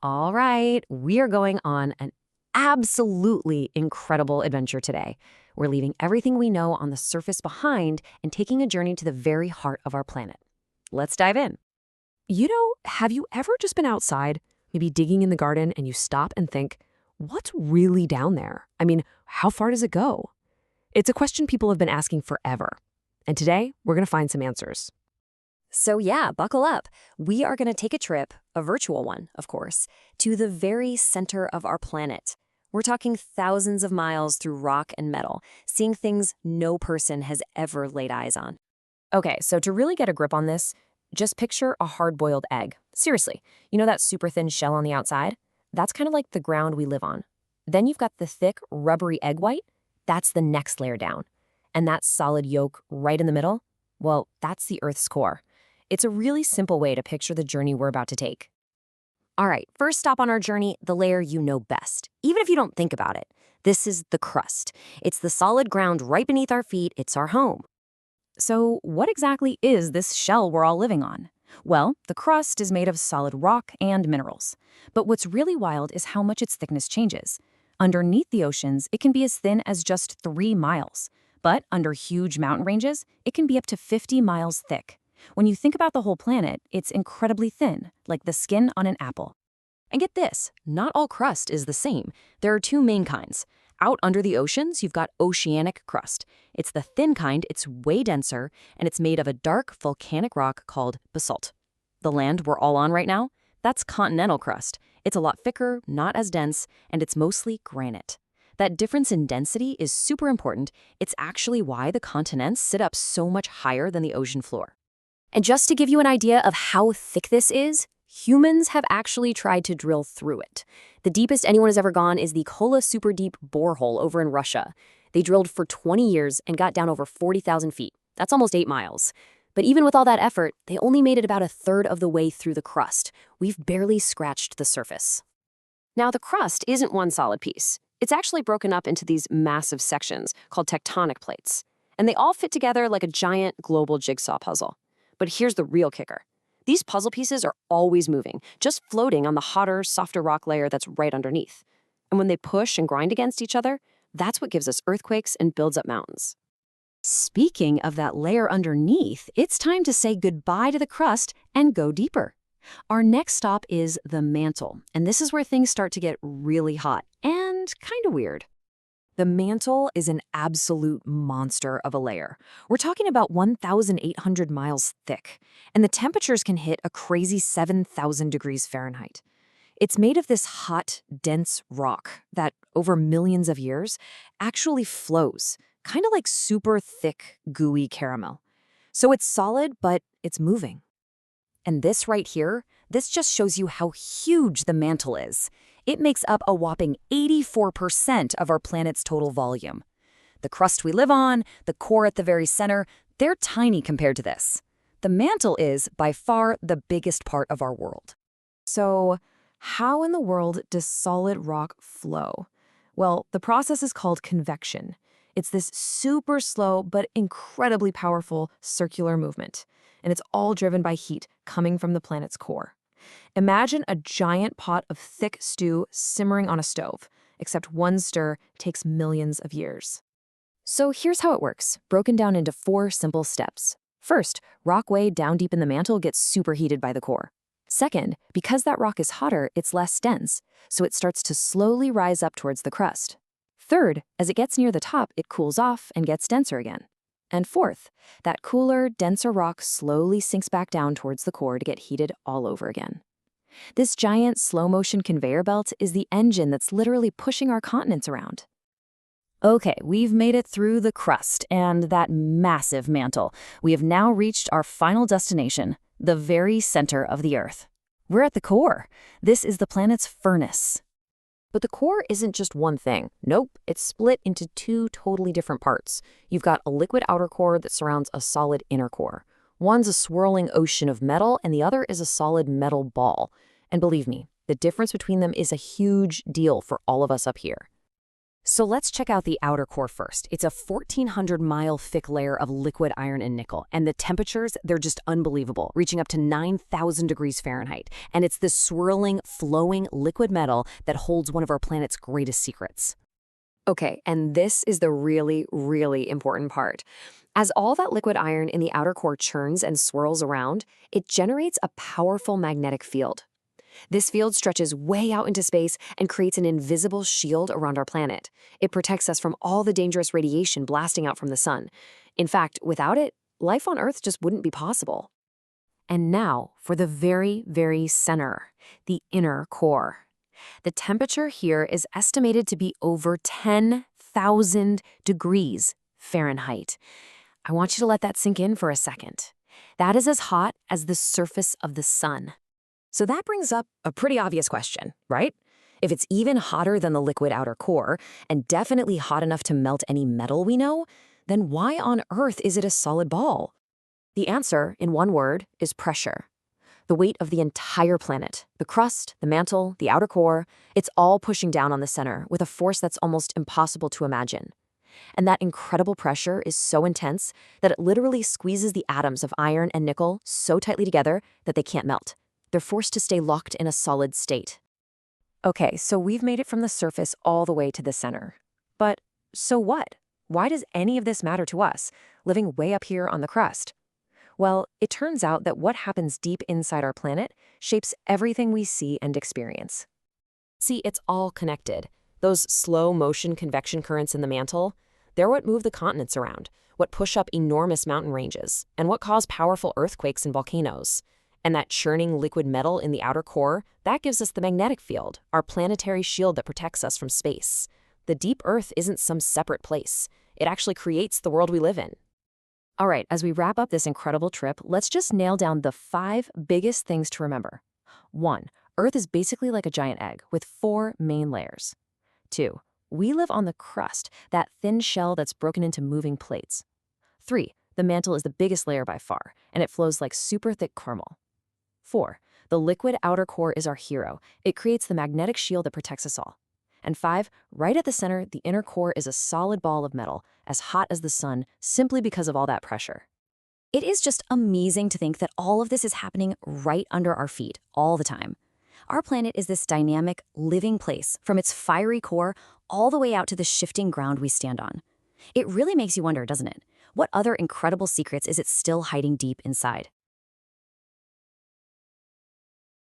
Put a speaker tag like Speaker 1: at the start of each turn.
Speaker 1: All right, we are going on an absolutely incredible adventure today. We're leaving everything we know on the surface behind and taking a journey to the very heart of our planet. Let's dive in. Have you ever just been outside, maybe digging in the garden, and you stop and think, what's really down there? How far does it go? It's a question people have been asking forever. And today, we're going to find some answers.
Speaker 2: So yeah, buckle up. We are going to take a trip, a virtual one, of course, to the very center of our planet. We're talking thousands of miles through rock and metal, seeing things no person has ever laid eyes on.
Speaker 1: Okay, so to really get a grip on this, just picture a hard-boiled egg. Seriously, you know that super thin shell on the outside? That's kind of like the ground we live on. Then you've got the thick, rubbery egg white. That's the next layer down. And that solid yolk right in the middle? Well, that's the Earth's core. It's a really simple way to picture the journey we're about to take.
Speaker 2: All right, first stop on our journey, the layer you know best, even if you don't think about it. This is the crust. It's the solid ground right beneath our feet. It's our home.
Speaker 1: So what exactly is this shell we're all living on? Well, the crust is made of solid rock and minerals. But what's really wild is how much its thickness changes. Underneath the oceans, it can be as thin as just 3 miles. But under huge mountain ranges, it can be up to 50 miles thick. When you think about the whole planet, it's incredibly thin, like the skin on an apple.
Speaker 2: And get this, not all crust is the same. There are 2 main kinds. Out under the oceans, you've got oceanic crust. It's the thin kind, it's way denser, and it's made of a dark volcanic rock called basalt. The land we're all on right now, that's continental crust. It's a lot thicker, not as dense, and it's mostly granite. That difference in density is super important. It's actually why the continents sit up so much higher than the ocean floor. And just to give you an idea of how thick this is, humans have actually tried to drill through it. The deepest anyone has ever gone is the Kola Super Deep borehole over in Russia. They drilled for 20 years and got down over 40,000 feet. That's almost 8 miles. But even with all that effort, they only made it about a third of the way through the crust. We've barely scratched the surface. Now, the crust isn't one solid piece. It's actually broken up into these massive sections called tectonic plates. And they all fit together like a giant global jigsaw puzzle. But here's the real kicker. These puzzle pieces are always moving, just floating on the hotter, softer rock layer that's right underneath. And when they push and grind against each other, that's what gives us earthquakes and builds up mountains. Speaking of that layer underneath, it's time to say goodbye to the crust and go deeper. Our next stop is the mantle, and this is where things start to get really hot and kind of weird. The mantle is an absolute monster of a layer. We're talking about 1,800 miles thick, and the temperatures can hit a crazy 7,000 degrees Fahrenheit. It's made of this hot, dense rock that, over millions of years, actually flows, kind of like super thick, gooey caramel. So it's solid, but it's moving. And this right here, this just shows you how huge the mantle is. It makes up a whopping 84% of our planet's total volume. The crust we live on, the core at the very center, they're tiny compared to this. The mantle is, by far, the biggest part of our world. So, how in the world does solid rock flow? Well, the process is called convection. It's this super slow but incredibly powerful circular movement. And it's all driven by heat coming from the planet's core. Imagine a giant pot of thick stew simmering on a stove, except one stir takes millions of years. So here's how it works, broken down into 4 simple steps. First, rock way down deep in the mantle gets superheated by the core. Second, because that rock is hotter, it's less dense, so it starts to slowly rise up towards the crust. Third, as it gets near the top, it cools off and gets denser again. And fourth, that cooler, denser rock slowly sinks back down towards the core to get heated all over again. This giant slow-motion conveyor belt is the engine that's literally pushing our continents around. Okay, we've made it through the crust and that massive mantle. We have now reached our final destination, the very center of the Earth. We're at the core. This is the planet's furnace. But the core isn't just one thing. Nope, it's split into 2 totally different parts. You've got a liquid outer core that surrounds a solid inner core. One's a swirling ocean of metal, and the other is a solid metal ball. And believe me, the difference between them is a huge deal for all of us up here.
Speaker 1: So let's check out the outer core first. It's a 1,400-mile thick layer of liquid iron and nickel, and the temperatures, they're just unbelievable, reaching up to 9,000 degrees Fahrenheit. And it's this swirling, flowing liquid metal that holds one of our planet's greatest secrets. Okay, and this is the really, really important part. As all that liquid iron in the outer core churns and swirls around, it generates a powerful magnetic field. This field stretches way out into space and creates an invisible shield around our planet. It protects us from all the dangerous radiation blasting out from the sun. In fact, without it, life on Earth just wouldn't be possible. And now for the very, very center, the inner core. The temperature here is estimated to be over 10,000 degrees Fahrenheit. I want you to let that sink in for a second. That is as hot as the surface of the sun. So that brings up a pretty obvious question, right? If it's even hotter than the liquid outer core, and definitely hot enough to melt any metal we know, then why on earth is it a solid ball? The answer, in one word, is pressure. The weight of the entire planet, the crust, the mantle, the outer core, it's all pushing down on the center with a force that's almost impossible to imagine. And that incredible pressure is so intense that it literally squeezes the atoms of iron and nickel so tightly together that they can't melt. They're forced to stay locked in a solid state. Okay, so we've made it from the surface all the way to the center. But so what? Why does any of this matter to us, living way up here on the crust? Well, it turns out that what happens deep inside our planet shapes everything we see and experience. See, it's all connected. Those slow-motion convection currents in the mantle, they're what move the continents around, what push up enormous mountain ranges, and what cause powerful earthquakes and volcanoes. And that churning liquid metal in the outer core, that gives us the magnetic field, our planetary shield that protects us from space. The deep Earth isn't some separate place. It actually creates the world we live in. All right, as we wrap up this incredible trip, let's just nail down the 5 biggest things to remember. 1. Earth is basically like a giant egg with 4 main layers. 2. We live on the crust, that thin shell that's broken into moving plates. 3. The mantle is the biggest layer by far, and it flows like super thick caramel. 4. The liquid outer core is our hero. It creates the magnetic shield that protects us all. And 5, right at the center, the inner core is a solid ball of metal, as hot as the sun, simply because of all that pressure.
Speaker 2: It is just amazing to think that all of this is happening right under our feet all the time. Our planet is this dynamic, living place, from its fiery core all the way out to the shifting ground we stand on. It really makes you wonder, doesn't it? What other incredible secrets is it still hiding deep inside?